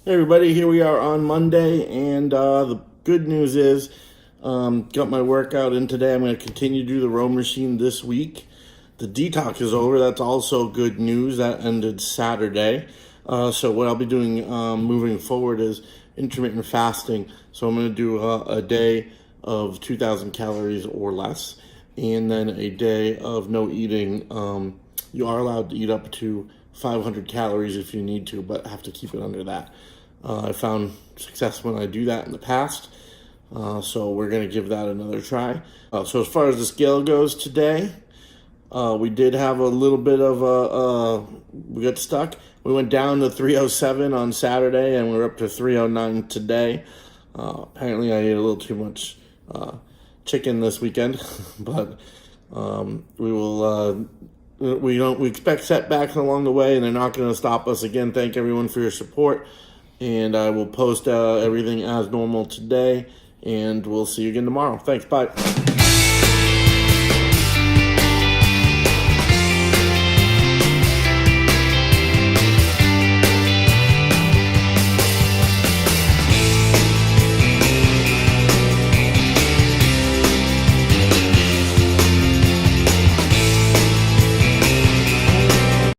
Hey everybody, here we are on Monday, and the good news is, got my workout in today. I'm going to continue to do the row machine this week. The detox is over. That's also good news. That ended Saturday. So what I'll be doing moving forward is intermittent fasting. So I'm going to do a day of 2,000 calories or less, and then a day of no eating. You are allowed to eat up to 500 calories if you need to, but have to keep it under that. I found success when I do that in the past, so we're going to give that another try. So as far as the scale goes today, we did have a little bit of we got stuck. We went down to 307 on Saturday, and we're up to 309 today. Apparently I ate a little too much chicken this weekend, but we expect setbacks along the way, and they're not going to stop us. Again, thank everyone for your support, and I will post everything as normal today, and we'll see you again tomorrow. Thanks, bye.